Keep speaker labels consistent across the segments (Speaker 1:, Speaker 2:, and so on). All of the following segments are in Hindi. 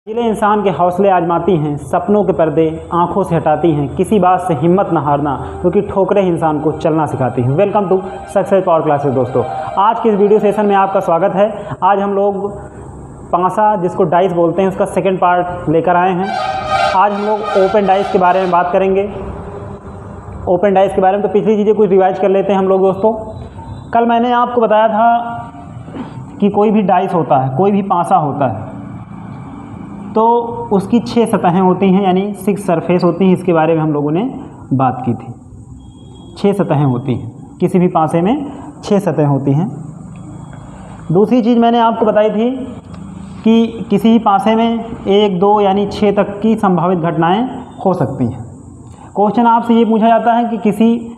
Speaker 1: जिले इंसान के हौसले आजमाती हैं, सपनों के पर्दे आंखों से हटाती हैं, किसी बात से हिम्मत न हारना क्योंकि ठोकरें इंसान को चलना सिखाती हैं। Welcome to success power classes दोस्तों, आज के इस वीडियो सेशन में आपका स्वागत है। आज हम लोग पासा जिसको डाइस बोलते हैं उसका सेकंड पार्ट लेकर आए हैं। आज हम लोग ओपन डाइस के बारे में बात करेंगे। ओपन डाइस के बारे में तो पिछली चीज़ें कुछ रिवाइज कर लेते हैं हम लोग दोस्तों। कल मैंने आपको बताया था कि कोई भी डाइस होता है, कोई भी पासा होता है तो उसकी 6 सतहें होती हैं, यानी 6 सरफेस होती हैं। इसके बारे में हम लोगों ने बात की थी। 6 सतहें होती हैं, किसी भी पासे में 6 सतहें होती हैं। दूसरी चीज़ मैंने आपको बताई थी कि किसी भी पासे में 1, 2 यानी 6 तक की संभावित घटनाएं हो सकती हैं। क्वेश्चन आपसे ये पूछा जाता है कि किसी,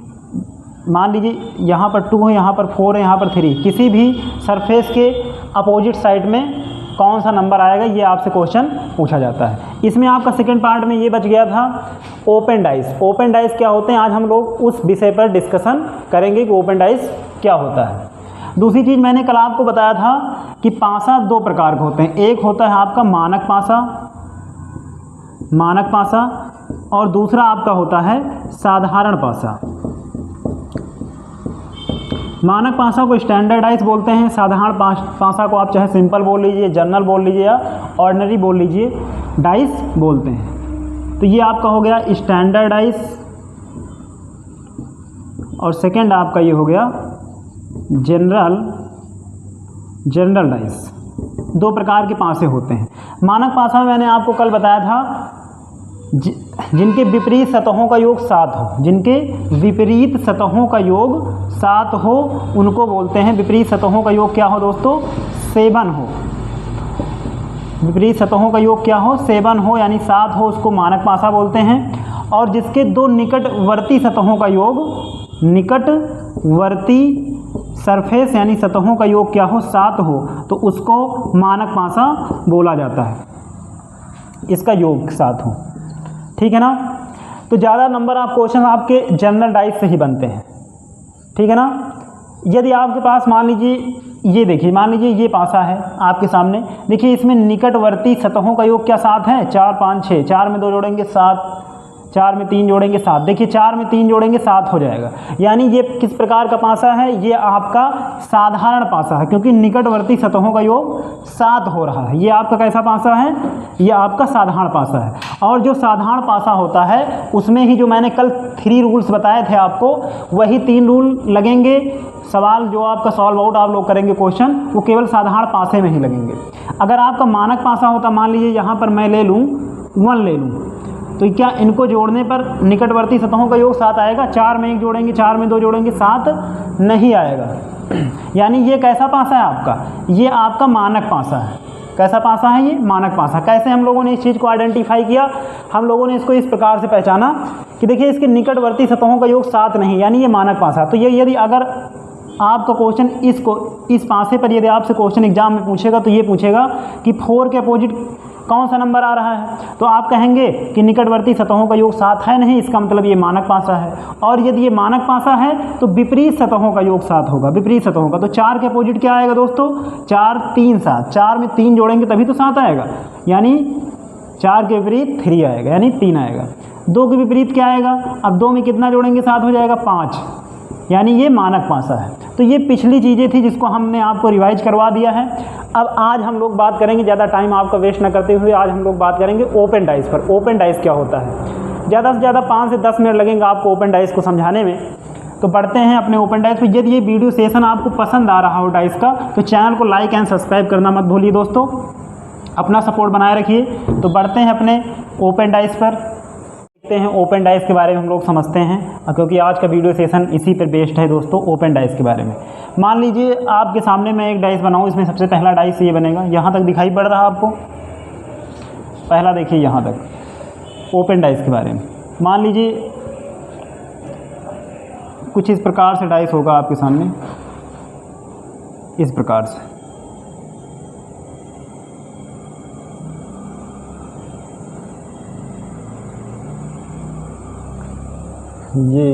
Speaker 1: मान लीजिए यहाँ पर 2 है, यहाँ पर 4 है, यहाँ पर 3, किसी भी सरफेस के अपोजिट साइड में कौन सा नंबर आएगा, ये आपसे क्वेश्चन पूछा जाता है। इसमें आपका सेकंड पार्ट में ये बच गया था ओपन डाइस। ओपन डाइस क्या होते हैं, आज हम लोग उस विषय पर डिस्कशन करेंगे कि ओपन डाइस क्या होता है। दूसरी चीज़ मैंने कल आपको बताया था कि पासा 2 प्रकार के होते हैं। एक होता है आपका मानक पासा, और दूसरा आपका होता है साधारण पासा। मानक पासा को स्टैंडर्डाइज बोलते हैं, साधारण पासा को आप चाहे सिंपल बोल लीजिए, जनरल बोल लीजिए या ऑर्डिनरी बोल लीजिए, डाइस बोलते हैं। तो ये आपका हो गया स्टैंडर्डाइज और सेकंड आपका ये हो गया जनरल डाइस। 2 प्रकार के पासे होते हैं। मानक पासा में मैंने आपको कल बताया था जिनके विपरीत सतहों का योग 7 हो, जिनके विपरीत सतहों का योग 7 हो उनको बोलते हैं, विपरीत सतहों का योग क्या हो दोस्तों, 7 हो। विपरीत सतहों का योग क्या हो, 7 हो, यानी 7 हो, उसको मानक पासा बोलते हैं। और जिसके 2 निकटवर्ती सतहों का योग, निकटवर्ती सरफेस यानी सतहों का योग क्या हो, 7 हो, तो उसको मानक पासा बोला जाता है। इसका योग 7 हो, ठीक है ना। तो ज़्यादा नंबर आप क्वेश्चन आपके जनरल डाइस से ही बनते हैं, ठीक है ना। यदि आपके पास मान लीजिए ये देखिए, मान लीजिए ये पासा है आपके सामने, देखिए इसमें निकटवर्ती सतहों का योग क्या 7 है, 4, 5, 6, 4 में 2 जोड़ेंगे 7, 4 में 3 जोड़ेंगे 7, देखिए 4 में 3 जोड़ेंगे 7 हो जाएगा। यानी ये किस प्रकार का पासा है, ये आपका साधारण पासा है, क्योंकि निकटवर्ती सतहों का योग 7 हो रहा है। ये आपका कैसा पासा है, ये आपका साधारण पासा है। और जो साधारण पासा होता है उसमें ही जो मैंने कल 3 रूल्स बताए थे आपको, वही 3 रूल लगेंगे। सवाल जो आपका सॉल्व आउट आप लोग करेंगे क्वेश्चन, वो केवल साधारण पासे में ही लगेंगे। अगर आपका मानक पासा होता, मान लीजिए यहाँ पर मैं ले लूँ 1 ले लूँ, तो क्या इनको जोड़ने पर निकटवर्ती सतहों का योग 7 आएगा? 4 में 1 जोड़ेंगे, 4 में 2 जोड़ेंगे, 7 नहीं आएगा। यानी ये कैसा पासा है आपका, ये आपका मानक पासा है। कैसा पासा है ये, मानक पासा। कैसे हम लोगों ने इस चीज़ को आइडेंटिफाई किया, हम लोगों ने इसको इस प्रकार से पहचाना कि देखिए इसके निकटवर्ती सतहों का योग 7 नहीं, यानी ये मानक पासा। तो ये यदि अगर आपका क्वेश्चन इस पासे पर यदि आपसे क्वेश्चन एग्जाम में पूछेगा तो ये पूछेगा कि 4 के अपोजिट कौन सा नंबर आ रहा है, तो आप कहेंगे कि निकटवर्ती सतहों का योग 7 है नहीं, इसका मतलब ये मानक पासा है। और यदि ये मानक पासा है तो विपरीत सतहों का योग 7 होगा, विपरीत सतहों का। तो 4 के अपोजिट क्या आएगा दोस्तों, 4, 3, 7, 4 में 3 जोड़ेंगे तभी तो 7 आएगा, यानी 4 के विपरीत 3 आएगा, यानी 3 आएगा। 2 के विपरीत क्या आएगा, अब 2 में कितना जोड़ेंगे 7 हो जाएगा 5, यानी ये मानक पासा है। तो ये पिछली चीज़ें थी जिसको हमने आपको रिवाइज करवा दिया है। अब आज हम लोग बात करेंगे, ज़्यादा टाइम आपका वेस्ट न करते हुए, आज हम लोग बात करेंगे ओपन डाइस पर। ओपन डाइस क्या होता है, ज़्यादा से ज़्यादा 5 से 10 मिनट लगेंगे आपको ओपन डाइस को समझाने में। तो बढ़ते हैं अपने ओपन डाइस पर। यदि ये वीडियो सेशन आपको पसंद आ रहा हो डाइस का, तो चैनल को लाइक एंड सब्सक्राइब करना मत भूलिए दोस्तों, अपना सपोर्ट बनाए रखिए। तो बढ़ते हैं अपने ओपन डाइस पर, हैं ओपन डाइस के बारे में हम लोग समझते हैं, क्योंकि आज का वीडियो सेशन इसी पर बेस्ड है दोस्तों, ओपन डाइस के बारे में। मान लीजिए आपके सामने मैं एक डाइस बनाऊं, इसमें सबसे पहला डाइस ये बनेगा, यहाँ तक दिखाई पड़ रहा आपको, पहला देखिए यहाँ तक ओपन डाइस के बारे में। मान लीजिए कुछ इस प्रकार से डाइस होगा आपके सामने, इस प्रकार से। ये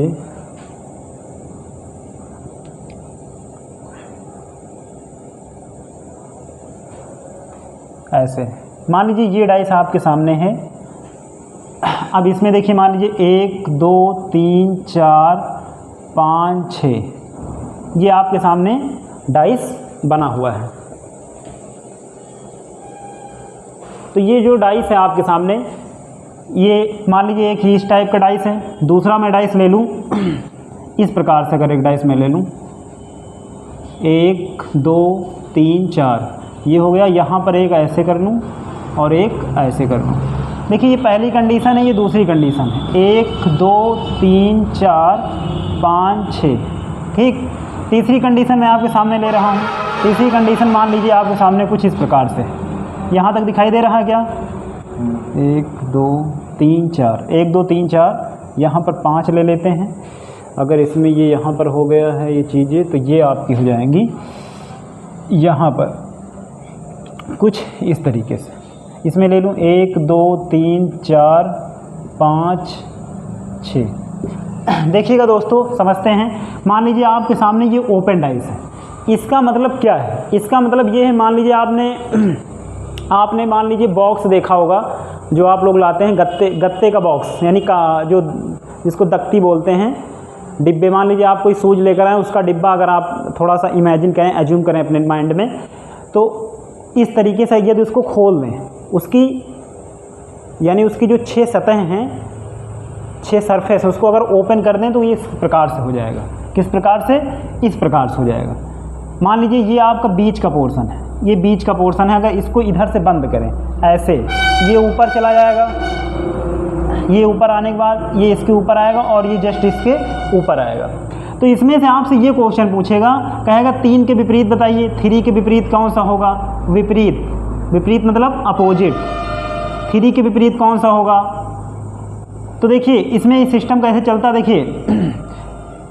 Speaker 1: ऐसे मान लीजिए ये डाइस आपके सामने है। अब इसमें देखिए मान लीजिए 1 2 3 4 5 6 ये आपके सामने डाइस बना हुआ है। तो ये जो डाइस है आपके सामने, ये मान लीजिए एक ही इस टाइप का डाइस है। दूसरा मैं डाइस ले लूँ इस प्रकार से, अगर एक डाइस मैं ले लूँ 1 2 3 4 ये हो गया। यहाँ पर एक ऐसे कर लूँ और एक ऐसे कर लूँ। देखिए ये पहली कंडीशन है, ये दूसरी कंडीशन है। 1 2 3 4 5 6 ठीक। तीसरी कंडीशन मैं आपके सामने ले रहा हूँ। तीसरी कंडीशन मान लीजिए आपके सामने कुछ इस प्रकार से, यहाँ तक दिखाई दे रहा है क्या? 1 2 3 4 1 2 3 4 यहाँ पर 5 ले लेते हैं। अगर इसमें ये यहाँ पर हो गया है ये चीज़ें, तो ये आपकी हो जाएंगी यहाँ पर कुछ इस तरीके से। इसमें ले लूँ 1 2 3 4 5 6। देखिएगा दोस्तों, समझते हैं। मान लीजिए आपके सामने ये ओपन डाइस है। इसका मतलब क्या है? इसका मतलब ये है, मान लीजिए आपने मान लीजिए बॉक्स देखा होगा जो आप लोग लाते हैं, गत्ते का बॉक्स, यानी का जो जिसको दख्ती बोलते हैं, डिब्बे। मान लीजिए आप कोई शूज लेकर आए, उसका डिब्बा अगर आप थोड़ा सा इमेजिन करें, एज्यूम करें अपने माइंड में, तो इस तरीके से यदि उसको खोल दें, उसकी यानी उसकी जो 6 सतह हैं, 6 सरफेस, उसको अगर ओपन कर दें तो ये इस प्रकार से हो जाएगा। किस प्रकार से? इस प्रकार से हो जाएगा। मान लीजिए ये आपका बीच का पोर्शन है, ये बीच का पोर्शन है। अगर इसको इधर से बंद करें ऐसे, ये ऊपर चला जाएगा। ये ऊपर आने के बाद ये इसके ऊपर आएगा और ये जस्ट इसके ऊपर आएगा। तो इसमें से आपसे ये क्वेश्चन पूछेगा, कहेगा 3 के विपरीत बताइए। 3 के विपरीत कौन सा होगा? विपरीत। विपरीत मतलब अपोजिट। 3 के विपरीत कौन सा होगा? तो देखिए इसमें सिस्टम कैसे चलता है। देखिए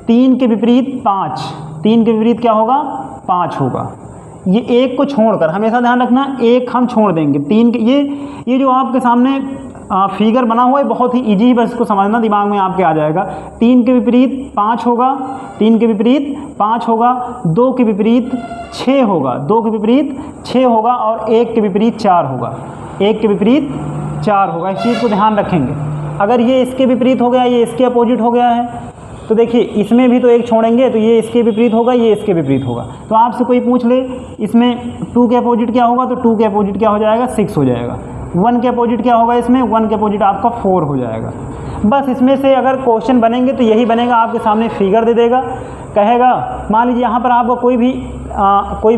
Speaker 1: 3 के विपरीत 5, 3 के विपरीत क्या होगा? 5 होगा। ये एक को छोड़कर, हमेशा ध्यान रखना, एक हम छोड़ देंगे। 3 के ये जो आपके सामने फिगर बना हुआ है बहुत ही इजी है, बस इसको समझना, दिमाग में आपके आ जाएगा। 3 के विपरीत 5 होगा, 3 के विपरीत 5 होगा, 2 के विपरीत 6 होगा, 2 के विपरीत 6 होगा और 1 के विपरीत 4 होगा, 1 के विपरीत 4 होगा। इस चीज़ को ध्यान रखेंगे। अगर ये इसके विपरीत हो गया, ये इसके अपोजिट हो गया है, तो देखिए इसमें भी तो एक छोड़ेंगे, तो ये इसके विपरीत होगा, ये इसके विपरीत होगा। तो आपसे कोई पूछ ले इसमें 2 के अपोजिट क्या होगा, तो 2 के अपोजिट क्या हो जाएगा? 6 हो जाएगा। 1 के अपोजिट क्या होगा? इसमें 1 के अपोजिट आपका 4 हो जाएगा। बस इसमें से अगर क्वेश्चन बनेंगे तो यही बनेगा। आपके सामने फिगर दे देगा, कहेगा मान लीजिए यहाँ पर आपको कोई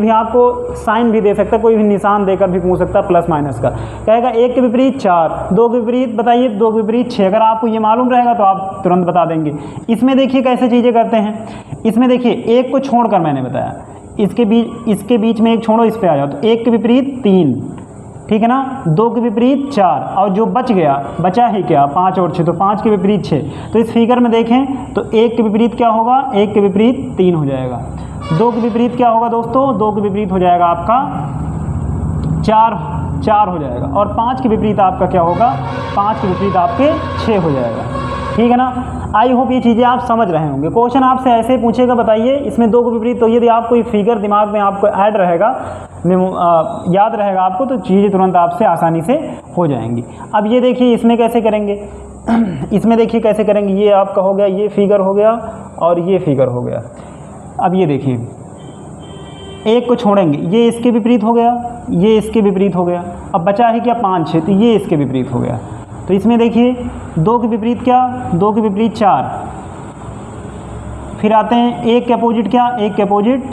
Speaker 1: भी आपको साइन भी दे सकता है, कोई भी निशान देकर भी पूछ सकता है प्लस माइनस का। कहेगा 1 के विपरीत 4, 2 के विपरीत बताइए, 2 के विपरीत 6। अगर आपको ये मालूम रहेगा तो आप तुरंत बता देंगे। इसमें देखिए कैसे चीज़ें करते हैं। इसमें देखिए एक को छोड़कर मैंने बताया, इसके बीच में एक छोड़ो, इस पर आ जाओ, तो 1 के विपरीत 3, ठीक है ना। 2 के विपरीत 4 और जो बच गया, बचा ही क्या? 5 और 6, तो 5 के विपरीत 6। तो इस फिगर में देखें तो 1 के विपरीत क्या होगा? 1 के विपरीत 3 हो जाएगा। 2 के विपरीत क्या होगा दोस्तों? 2 के विपरीत हो जाएगा आपका 4 हो जाएगा। और 5 के विपरीत आपका क्या होगा? 5 के विपरीत आपके 6 हो जाएगा। ठीक है ना। आई होप ये चीज़ें आप समझ रहे होंगे। क्वेश्चन आपसे ऐसे पूछेगा, बताइए इसमें 2 के विपरीत, तो यदि आपको ये फिगर दिमाग में आपको ऐड रहेगा, याद रहेगा आपको, तो चीज़ें तुरंत आपसे आसानी से हो जाएंगी। अब ये देखिए इसमें कैसे करेंगे। इसमें देखिए कैसे करेंगे। ये आपका हो गया, ये फिगर हो गया और ये फिगर हो गया। अब ये देखिए एक को छोड़ेंगे, ये इसके विपरीत हो गया, ये इसके विपरीत हो गया। अब बचा है क्या? 5 6, तो ये इसके विपरीत हो गया। तो इसमें देखिए 2 के विपरीत क्या? 2 के विपरीत 4। फिर आते हैं 1 के अपोजिट क्या? 1 के अपोजिट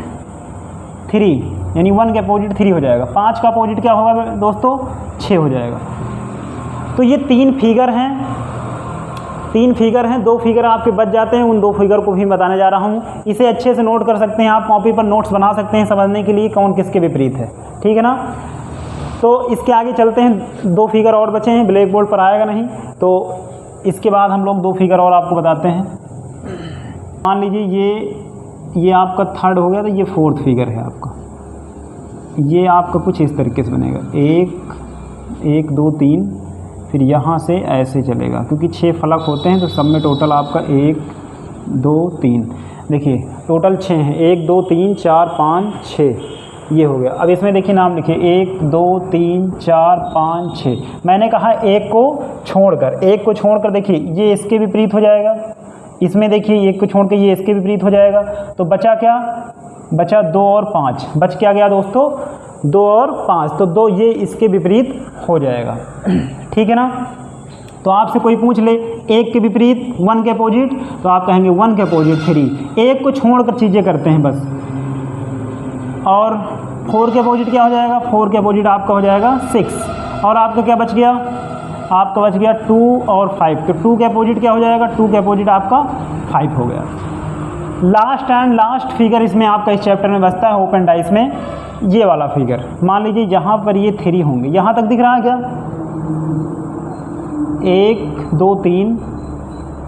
Speaker 1: 3, यानी 1 के अपोजिट 3 हो जाएगा। 5 का अपोजिट क्या होगा दोस्तों? 6 हो जाएगा। तो ये 3 फिगर हैं, 3 फिगर हैं। 2 फिगर आपके बच जाते हैं, उन 2 फिगर को भी बताने जा रहा हूँ। इसे अच्छे से नोट कर सकते हैं आप, कॉपी पर नोट्स बना सकते हैं समझने के लिए कौन किसके विपरीत है। ठीक है ना। तो इसके आगे चलते हैं। 2 फिगर और बचे हैं, ब्लैक बोर्ड पर आएगा नहीं, तो इसके बाद हम लोग 2 फिगर और आपको बताते हैं। मान लीजिए ये आपका 3rd हो गया, तो ये 4th फिगर है आपका। ये आपका कुछ इस तरीके से बनेगा, 1 2 3, फिर यहाँ से ऐसे चलेगा, क्योंकि 6 फलक होते हैं तो सब में टोटल आपका 1 2 3, देखिए टोटल 6 हैं, 1 2 3 4 5 6, ये हो गया। अब इसमें देखिए नाम लिखिए 1 2 3 4 5 6। मैंने कहा एक को छोड़कर देखिए ये इसके विपरीत हो जाएगा, इसमें देखिए एक को छोड़ के ये इसके विपरीत हो जाएगा। तो बचा क्या, बचा 2 और 5, बच क्या गया दोस्तों 2 और 5, तो 2 ये इसके विपरीत हो जाएगा। ठीक है ना। तो आपसे कोई पूछ ले 1 के विपरीत 1 के अपोजिट, तो आप कहेंगे 1 के अपोजिट 3। एक को छोड़कर चीज़ें करते हैं बस। और 4 के अपोजिट क्या हो जाएगा, 4 के अपोजिट आपका हो जाएगा 6। और आपका क्या बच गया, आपका बच गया 2 और 5। तो 2 के अपोजिट क्या हो जाएगा, 2 के अपोजिट आपका 5 हो गया। लास्ट फिगर इसमें आपका इस चैप्टर में बचता है ओपन डाइस में, ये वाला फिगर। मान लीजिए यहाँ पर ये 3 होंगे, यहाँ तक दिख रहा है क्या, 1 2 3,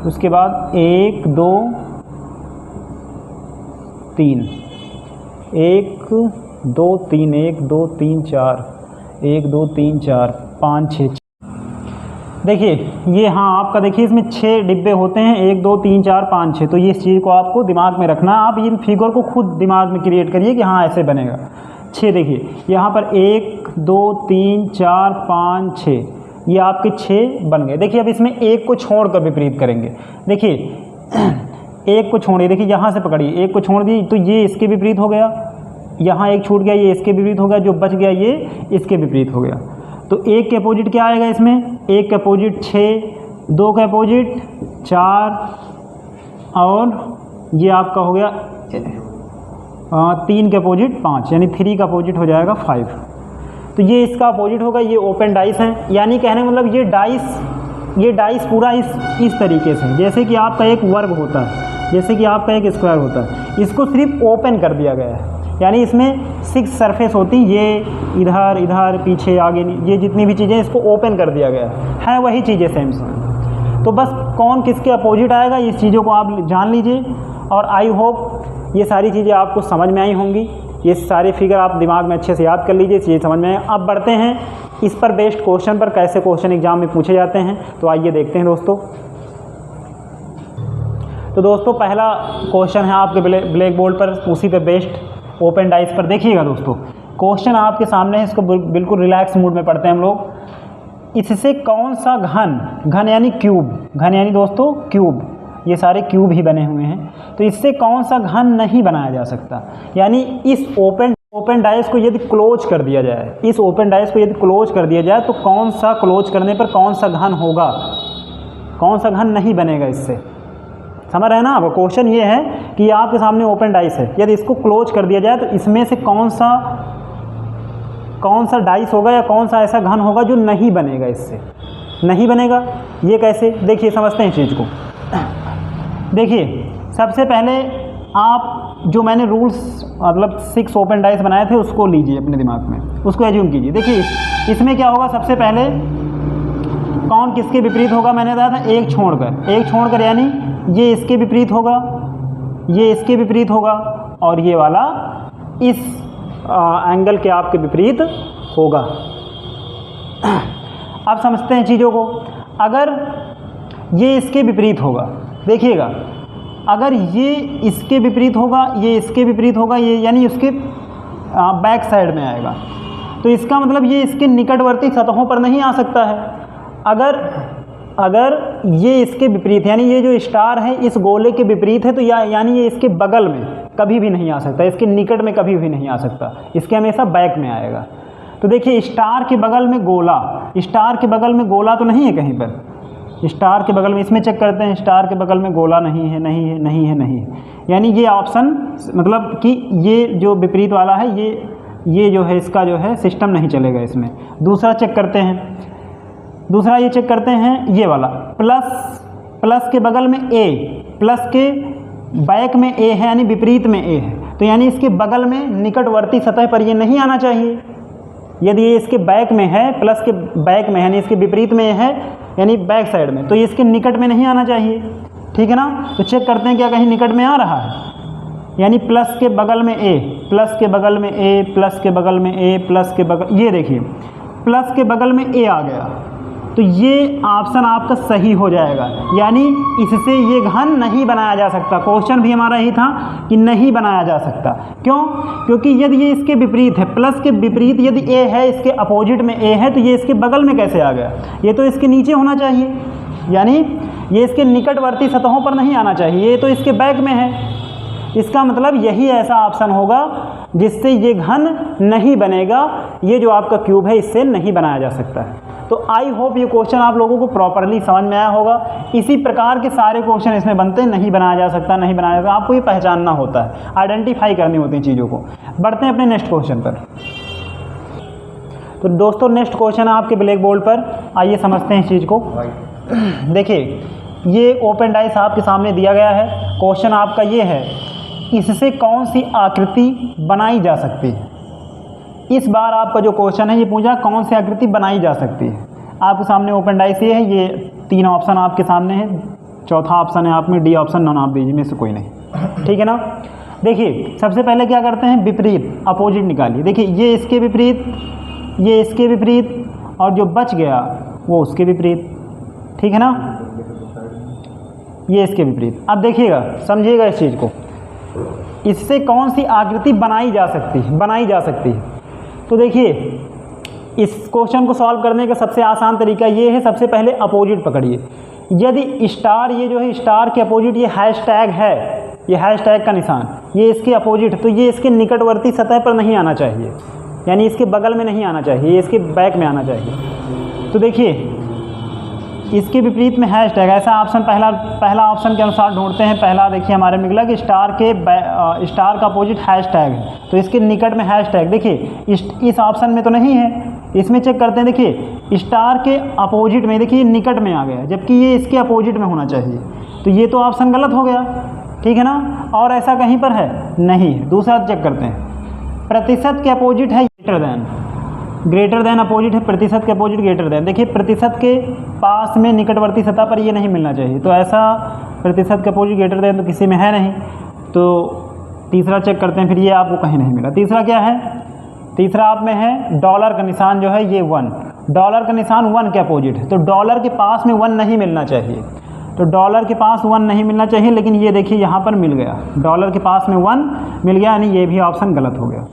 Speaker 1: उसके बाद 1 2 3, 1 2 3, 1 2 3 4, 1 2 3 4 5 6। देखिए ये हाँ आपका देखिए इसमें 6 डिब्बे होते हैं, 1 2 3 4 5 6। तो ये इस चीज़ को आपको दिमाग में रखना, आप इन फिगर को खुद दिमाग में क्रिएट करिए कि हाँ ऐसे बनेगा। 6 देखिए यहाँ पर 1 2 3 4 5 6, ये आपके 6 बन गए। देखिए अब इसमें एक को छोड़कर विपरीत करेंगे। देखिए एक को छोड़िए, देखिए यहाँ से पकड़िए, एक को छोड़ दी तो ये इसके विपरीत हो गया, यहाँ एक छूट गया ये इसके विपरीत हो गया, जो बच गया ये इसके विपरीत हो गया। तो 1 के अपोजिट क्या आएगा इसमें, 1 के अपोजिट 6, 2 के अपोजिट 4, और ये आपका हो गया 3 के अपोजिट 5, यानी 3 का अपोजिट हो जाएगा 5। तो ये इसका अपोजिट होगा, ये ओपन डाइस है। यानी कहने मतलब ये डाइस पूरा इस तरीके से, जैसे कि आपका एक वर्ग होता है, जैसे कि आपका एक स्क्वायर होता है, इसको सिर्फ ओपन कर दिया गया है। यानी इसमें 6 सरफेस होती, ये इधर इधर पीछे आगे, ये जितनी भी चीज़ें इसको ओपन कर दिया गया है वही चीज़ें सेम सेम। तो बस कौन किसके अपोजिट आएगा इस चीज़ों को आप जान लीजिए। और आई होप ये सारी चीज़ें आपको समझ में आई होंगी, ये सारे फिगर आप दिमाग में अच्छे से याद कर लीजिए, चीज़ें समझ में आए। अब बढ़ते हैं इस पर बेस्ड क्वेश्चन पर, कैसे क्वेश्चन एग्जाम में पूछे जाते हैं। तो आइए देखते हैं दोस्तों। तो दोस्तों पहला क्वेश्चन है आपके ब्लैक बोर्ड पर, उसी पे बेस्ड ओपन डाइस पर। देखिएगा दोस्तों क्वेश्चन आपके सामने है, इसको बिल्कुल रिलैक्स मूड में पढ़ते हैं हम लोग। इससे कौन सा घन यानी क्यूब, घन यानी दोस्तों क्यूब, ये सारे क्यूब ही बने हुए हैं, तो इससे कौन सा घन नहीं बनाया जा सकता। यानी इस ओपन डाइस को यदि क्लोज कर दिया जाए, इस ओपन डाइस को यदि क्लोज कर दिया जाए तो कौन सा क्लोज करने पर कौन सा घन होगा, कौन सा घन नहीं बनेगा इससे। समझ रहे हैं ना आप। क्वेश्चन ये है कि आपके सामने ओपन डाइस है, यदि इसको क्लोज कर दिया जाए तो इसमें से कौन सा डाइस होगा या कौन सा ऐसा घन होगा जो नहीं बनेगा, इससे नहीं बनेगा। ये कैसे, देखिए समझते हैं इस चीज़ को। देखिए सबसे पहले आप जो मैंने रूल्स मतलब 6 ओपन डाइस बनाए थे उसको लीजिए अपने दिमाग में, उसको एज्यूम कीजिए। देखिए इसमें क्या होगा, सबसे पहले कौन किसके विपरीत होगा, मैंने बताया था एक छोड़कर, यानी ये इसके विपरीत होगा, ये इसके विपरीत होगा, और ये वाला इस एंगल के आपके विपरीत होगा। अब समझते हैं चीज़ों को। अगर ये इसके विपरीत होगा, देखिएगा अगर ये इसके विपरीत होगा, ये इसके विपरीत होगा, ये यानी उसके बैक साइड में आएगा, तो इसका मतलब ये इसके निकटवर्ती सतहों पर नहीं आ सकता है। अगर ये इसके विपरीत, यानी ये जो स्टार है इस गोले के विपरीत है, तो यानी ये इसके बगल में कभी भी नहीं आ सकता, इसके निकट में कभी भी नहीं आ सकता, इसके हमेशा बैक में आएगा। तो देखिए स्टार के बगल में गोला, स्टार के बगल में गोला तो नहीं है कहीं पर, स्टार के बगल में, इसमें चेक करते हैं, स्टार के बगल में गोला नहीं है, नहीं है, नहीं है, नहीं है। यानी ये ऑप्शन मतलब कि ये जो विपरीत वाला है ये जो है इसका जो है सिस्टम नहीं चलेगा इसमें। दूसरा चेक करते हैं, दूसरा ये चेक करते हैं ये वाला, प्लस के बगल में ए, प्लस के बैक में ए है, यानी विपरीत में ए है, तो यानी इसके बगल में निकटवर्ती सतह पर ये नहीं आना चाहिए। यदि ये इसके बैक में है, प्लस के बैक में है, यानी इसके विपरीत में है, यानी बैक साइड में, तो ये इसके निकट में नहीं आना चाहिए। ठीक है ना। तो चेक करते हैं क्या कहीं निकट में आ रहा है, यानी प्लस के बगल में ए, प्लस के बगल में ए, प्लस के बगल में ए, प्लस के बगल, ये देखिए प्लस के बगल में ए आ गया, तो ये ऑप्शन आपका सही हो जाएगा, यानी इससे ये घन नहीं बनाया जा सकता। क्वेश्चन भी हमारा यही था कि नहीं बनाया जा सकता। क्यों? क्योंकि यदि ये इसके विपरीत है, प्लस के विपरीत यदि ए है, इसके अपोजिट में ए है, तो ये इसके बगल में कैसे आ गया? ये तो इसके नीचे होना चाहिए, यानी ये इसके निकटवर्ती सतहों पर नहीं आना चाहिए, ये तो इसके बैक में है। इसका मतलब यही ऐसा ऑप्शन होगा जिससे ये घन नहीं बनेगा, ये जो आपका क्यूब है इससे नहीं बनाया जा सकता है। तो आई होप ये क्वेश्चन आप लोगों को प्रॉपरली समझ में आया होगा। इसी प्रकार के सारे क्वेश्चन इसमें बनते हैं, नहीं बनाया जा सकता, नहीं बनाया जा सकता, आपको ये पहचानना होता है, आइडेंटिफाई करनी होती है चीज़ों को। बढ़ते हैं अपने नेक्स्ट क्वेश्चन पर। तो दोस्तों नेक्स्ट क्वेश्चन है आपके ब्लैक बोर्ड पर, आइए समझते हैं इस चीज़ को। देखिए ये ओपन डाइस आपके सामने दिया गया है। क्वेश्चन आपका ये है, इससे कौन सी आकृति बनाई जा सकती है? इस बार आपका जो क्वेश्चन है ये पूछा कौन सी आकृति बनाई जा सकती है। आपके सामने ओपन डाइस ये है, ये 3 ऑप्शन आपके सामने है, चौथा ऑप्शन है आप में डी ऑप्शन, नॉन आप दीजिए में से कोई नहीं, ठीक है ना। देखिए सबसे पहले क्या करते हैं, विपरीत अपोजिट निकालिए। देखिए ये इसके विपरीत, ये इसके विपरीत, और जो बच गया वो उसके विपरीत, ठीक है ना, ये इसके विपरीत। अब देखिएगा, समझिएगा इस चीज़ को, इससे कौन सी आकृति बनाई जा सकती है, बनाई जा सकती है। तो देखिए इस क्वेश्चन को सॉल्व करने का सबसे आसान तरीका ये है, सबसे पहले अपोजिट पकड़िए। यदि स्टार, ये जो है स्टार के अपोजिट ये हैशटैग है, ये हैशटैग का निशान, ये इसके अपोजिट, तो ये इसके निकटवर्ती सतह पर नहीं आना चाहिए, यानी इसके बगल में नहीं आना चाहिए, ये इसके बैक में आना चाहिए। तो देखिए इसके विपरीत में हैशटैग, ऐसा ऑप्शन पहला ऑप्शन के अनुसार ढूंढते हैं। पहला देखिए हमारे मिला कि स्टार का अपोजिट हैशटैग है, तो इसके निकट में हैशटैग, देखिए इस ऑप्शन में तो नहीं है, इसमें चेक करते हैं। देखिए स्टार के अपोजिट में, देखिए निकट में आ गया, जबकि ये इसके अपोजिट में होना चाहिए, तो ये तो ऑप्शन गलत हो गया, ठीक है ना। और ऐसा कहीं पर है नहीं है। दूसरा चेक करते हैं, प्रतिशत के अपोजिट है ग्रेटर देन अपोजिट है, प्रतिशत के अपोजिट ग्रेटर देन। देखिए प्रतिशत के पास में निकटवर्ती सतह पर ये नहीं मिलना चाहिए, तो ऐसा प्रतिशत के अपोजिट ग्रेटर देन तो किसी में है नहीं। तो तीसरा चेक करते हैं, फिर ये आपको कहीं नहीं मिला। तीसरा क्या है, तीसरा आप में है डॉलर का निशान जो है ये 1, डॉलर का निशान 1 के अपोजिट है, तो डॉलर के पास में 1 नहीं मिलना चाहिए, तो डॉलर के पास 1 नहीं मिलना चाहिए, लेकिन ये देखिए यहाँ पर मिल गया, डॉलर के पास में 1 मिल गया, यानी ये भी ऑप्शन गलत हो गया,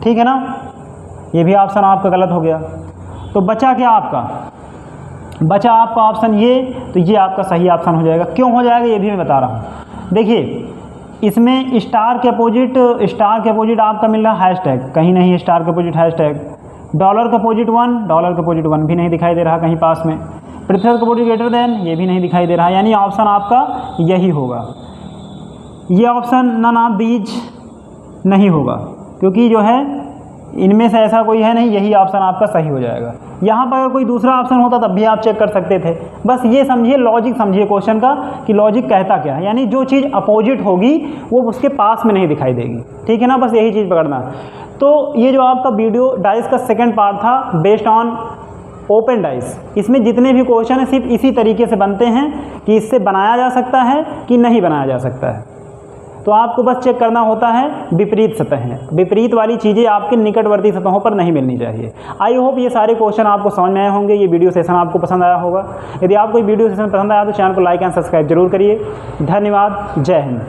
Speaker 1: ठीक है ना, ये भी ऑप्शन आपका गलत हो गया। तो बचा क्या आपका, बचा आपका ऑप्शन ये, तो ये आपका सही ऑप्शन हो जाएगा। क्यों हो जाएगा ये भी मैं बता रहा हूँ। देखिए इसमें स्टार के अपोजिट आपका मिल रहा हैशटैग, कहीं नहीं है स्टार के अपोजिट हैशटैग। डॉलर के अपोजिट 1, डॉलर के अपोजिट 1 भी नहीं दिखाई दे रहा कहीं पास में। प्रतिशत के अपोजिट ग्रेटर देन, ये भी नहीं दिखाई दे रहा, यानी ऑप्शन आपका यही होगा। ये ऑप्शन नन ऑफ दीज नहीं होगा, क्योंकि जो है इनमें से ऐसा कोई है नहीं, यही ऑप्शन आपका सही हो जाएगा। यहाँ पर अगर कोई दूसरा ऑप्शन होता तब भी आप चेक कर सकते थे। बस ये समझिए, लॉजिक समझिए क्वेश्चन का कि लॉजिक कहता क्या है, यानी जो चीज़ अपोजिट होगी वो उसके पास में नहीं दिखाई देगी, ठीक है ना, बस यही चीज़ पकड़ना। तो ये जो आपका वीडियो डाइस का सेकेंड पार्ट था बेस्ड ऑन ओपन डाइस, इसमें जितने भी क्वेश्चन हैं सिर्फ इसी तरीके से बनते हैं कि इससे बनाया जा सकता है कि नहीं बनाया जा सकता है। तो आपको बस चेक करना होता है विपरीत सतहें, विपरीत वाली चीज़ें आपके निकटवर्ती सतहों पर नहीं मिलनी चाहिए। आई होप ये सारे क्वेश्चन आपको समझ में आए होंगे, ये वीडियो सेशन आपको पसंद आया होगा। यदि आपको वीडियो सेशन पसंद आया तो चैनल को लाइक एंड सब्सक्राइब जरूर करिए। धन्यवाद, जय हिंद।